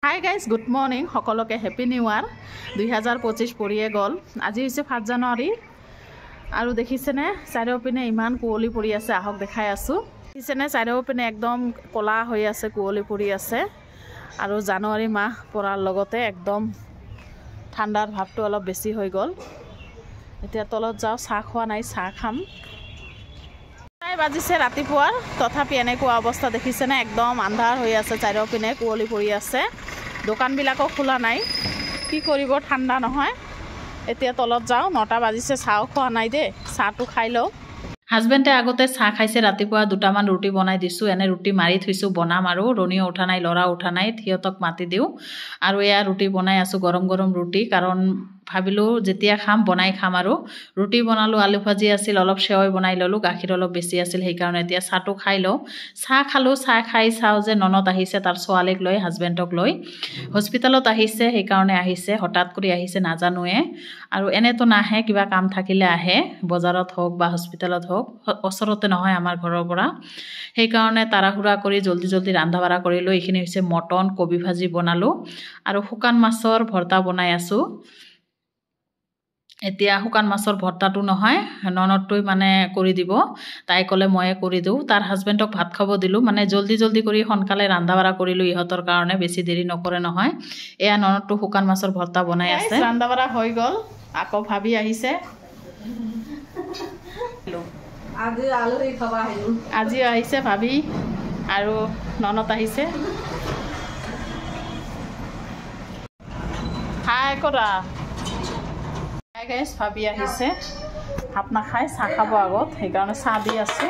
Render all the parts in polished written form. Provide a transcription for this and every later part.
Hi guys, good morning. সকলোকে happy new ইয়াৰ 2025 পৰিয়ে গল। আজি হৈছে 5 জানুৱাৰী আৰু দেখিছেনে চাৰিওপিনে ইমান কুঁৱলী পৰি আছে। আহক দেখাই আছো। দেখিছেনে চাৰিওপিনে একদম কলা হৈ আছে, কুঁৱলী পৰি আছে আৰু জানুৱাৰী মাহ পৰাৰ লগতে একদম ঠাণ্ডাৰ ভাৱটো অলপ বেছি হৈ গল। এতিয়া তলত যাও, চাহ খোৱা নাই, চাহ খাম। বাজিছে ৰাতিপুৱাৰ, তথাপি এনেকুৱা অৱস্থা দেখিছেনে একদম আন্ধাৰ হৈ আছে, চাৰিওপিনে কুঁৱলী পৰি আছে। দোকানবিলাকো খোলা নাই, কি কৰিব, ঠাণ্ডা নহয়। এতিয়া তলত যাওঁ, 9টা বাজিছে, চাহ খোৱা নাই দেই, চাহটো খাই লওঁ। হাজবেণ্ডে আগতে চাহ খাইছে, ৰাতিপুৱা 2টামান ৰুটি বনাই দিছোঁ। এনে ৰুটি মাৰি থৈছোঁ, বনাম আৰু। ৰণীও উঠা নাই, ল'ৰা উঠা নাই, সিহঁতক মাতি দিওঁ। আৰু এয়া ৰুটি বনাই আছোঁ, গৰম গৰম ৰুটি, কাৰণ ভাবিলোঁ যেতিয়া খাম বনাই খাম। আৰু ৰুটি বনালোঁ, আলু ভাজি আছিল, অলপ সেৱৈ বনাই ল'লোঁ, গাখীৰ অলপ বেছি আছিল, সেইকাৰণে এতিয়া চাহটো খাই লওঁ। চাহ খালোঁ, চাহ খাই চাওঁ যে ননদ আহিছে, তাৰ ছোৱালীক লৈ, হাজবেণ্ডক লৈ হস্পিটেলত আহিছে, সেইকাৰণে আহিছে, হঠাৎ কৰি আহিছে, নাজানোৱে। আৰু এনেতো নাহে, কিবা কাম থাকিলে আহে, বজাৰত হওক বা হস্পিটেলত হওক, ওচৰতে নহয় আমাৰ ঘৰৰ পৰা। সেইকাৰণে তাড়াহুড়া কৰি জলদি জলদি ৰন্ধা বঢ়া কৰিলোঁ। এইখিনি হৈছে মটন, কবি ভাজি বনালোঁ আৰু শুকান মাছৰ ভৰ্তা বনাই আছোঁ। এতিয়া শুকান মাছৰ ভৰ্তাটো নহয়, ননদটোই মানে কৰি দিব, তাই ক'লে ময়ে কৰি দিওঁ। তাৰ হাজবেণ্ডক ভাত খাব দিলোঁ, মানে জলদি জলদি কৰি সোনকালে ৰন্ধা বঢ়া কৰিলোঁ ইহঁতৰ কাৰণে, বেছি দেৰি নকৰে নহয়। এয়া ননদটো শুকান মাছৰ ভৰ্তা বনাই আছে। ৰন্ধা বঢ়া হৈ গ'ল, আকৌ ভাবি আহিছে। আজি আহিছে ভাবি আৰু ননদ আহিছে। হাই কৰা গাইছ, ভাবি আহিছে, ভাত নাখায়, চাহ খাব আগত, সেইকাৰণে চাহ দি আছোঁ।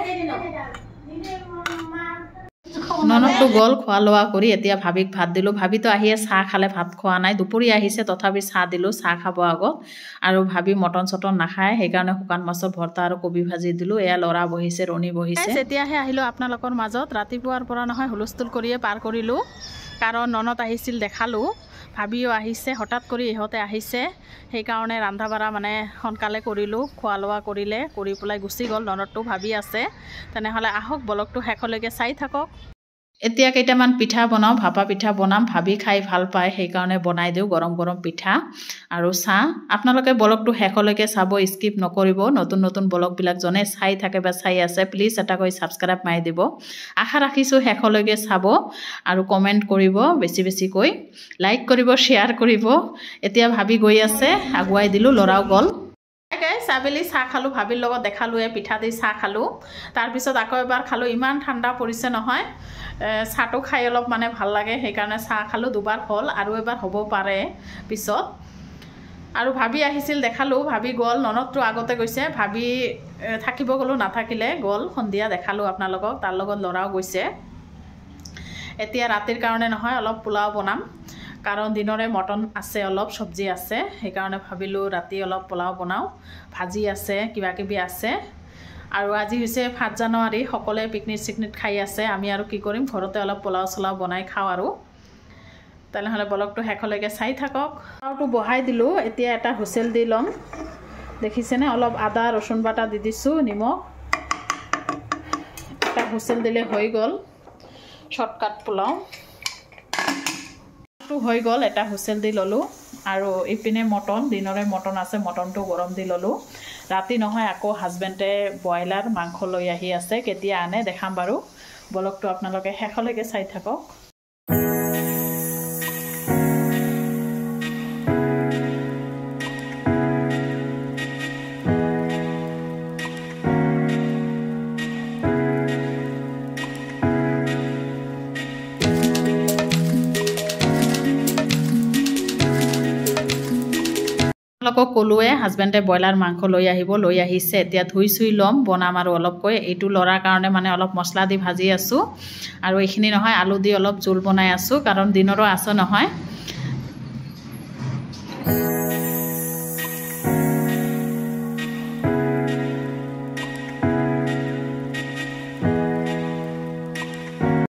ননদটো গ'ল খোৱা লোৱা কৰি, এতিয়া ভাবিক ভাত দিলোঁ। ভাবিতো আহিয়ে চাহ খালে, ভাত খোৱা নাই, দুপৰীয়া আহিছে, তথাপি চাহ দিলোঁ, চাহ খাব আগত। আৰু ভাবি মটন চটন নাখায়, সেইকাৰণে শুকান মাছৰ ভৰ্তা আৰু কবি ভাজি দিলোঁ। এয়া ল'ৰা বহিছে, ৰণী বহিছে। এতিয়াহে আহিলোঁ আপোনালোকৰ মাজত। ৰাতিপুৱাৰ পৰা নহয় হুলস্থুল কৰিয়ে পাৰ কৰিলোঁ, কাৰণ ননদ আহিছিল, দেখালোঁ, ভাবিও আহিছে, হঠাৎ কৰি ইহঁতে আহিছে, সেইকাৰণে ৰন্ধা বঢ়া মানে সোনকালে কৰিলোঁ। খোৱা লোৱা কৰিলে, কৰি পেলাই গুচি গ'ল। ননদটো ভাবি আছে। তেনেহ'লে আহক ব্লগটো শেষলৈকে চাই থাকক। এতিয়া কেইটামান পিঠা বনাওঁ, ভাপা পিঠা বনাম, ভাবি খাই ভাল পায়, সেইকাৰণে বনাই দিওঁ গৰম গৰম পিঠা আৰু চাহ। আপোনালোকে ব্লগটো শেষলৈকে চাব, স্কিপ নকৰিব। নতুন নতুন ব্লগবিলাক যোনে চাই থাকে বা চাই আছে, প্লিজ এটাকৈ ছাবস্ক্ৰাইব মাৰি দিব। আশা ৰাখিছোঁ শেষলৈকে চাব আৰু কমেণ্ট কৰিব, বেছি বেছিকৈ লাইক কৰিব, শ্বেয়াৰ কৰিব। এতিয়া ভাবি গৈ আছে, আগুৱাই দিলোঁ, ল'ৰাও গ'ল। আবেলি চাহ খালোঁ, ভাবিৰ লগত দেখালোঁ, পিঠা দি চাহ খালোঁ। তাৰপিছত আকৌ এবাৰ খালোঁ, ইমান ঠাণ্ডা পৰিছে নহয়, চাহটো খাই অলপ মানে ভাল লাগে, সেইকাৰণে চাহ খালোঁ। দুবাৰ হ'ল, আৰু এবাৰ হ'ব পাৰে পিছত। আৰু ভাবি আহিছিল, দেখালোঁ, ভাবি গ'ল। ননদটো আগতে গৈছে, ভাবি থাকিব গ'লোঁ, নাথাকিলে গ'ল। সন্ধিয়া দেখালোঁ আপোনালোকক, তাৰ লগত ল'ৰাও গৈছে। এতিয়া ৰাতিৰ কাৰণে নহয়, অলপ পোলাও বনাম, কাৰণ দিনৰে মটন আছে, অলপ চব্জি আছে, সেইকাৰণে ভাবিলোঁ ৰাতি অলপ পোলাও বনাওঁ। ভাজি আছে, কিবা কিবি আছে। আৰু আজি হৈছে 5 জানুৱাৰী, সকলোৱে পিকনিক চিকনিক খাই আছে। আমি আৰু কি কৰিম, ঘৰতে অলপ পোলাও চোলাও বনাই খাওঁ। আৰু তেনেহ'লে ব্লগটো শেষলৈকে চাই থাকক। পোলাওটো বহাই দিলোঁ, এতিয়া এটা হুইচেল দি ল'ম। দেখিছেনে, অলপ আদা ৰচুন বাটা দি দিছোঁ, নিমখ, এটা হুইচেল দিলে হৈ গ'ল। শ্বৰ্টকাট পোলাও হৈ গ'ল, এটা হুইচেল দি ল'লোঁ। আৰু ইপিনে মটন, দিনৰে মটন আছে, মটনটো গৰম দি ল'লোঁ। ৰাতি নহয়, আকৌ হাজবেণ্ডে ব্ৰইলাৰ মাংস লৈ আহি আছে, কেতিয়া আনে দেখাম বাৰু। ব্লগটো আপোনালোকে শেষলৈকে চাই থাকক। আপোনালোকক ক'লোৱে, হাজবেণ্ডে ব্ৰইলাৰ মাংস লৈ আহিব, লৈ আহিছে। এতিয়া ধুই চুই ল'ম, বনাম আৰু অলপকৈ। এইটো ল'ৰাৰ কাৰণে মানে অলপ মছলা দি ভাজি আছোঁ। আৰু এইখিনি নহয়, আলু দি অলপ জোল বনাই আছোঁ, কাৰণ দিনৰো আছে নহয়,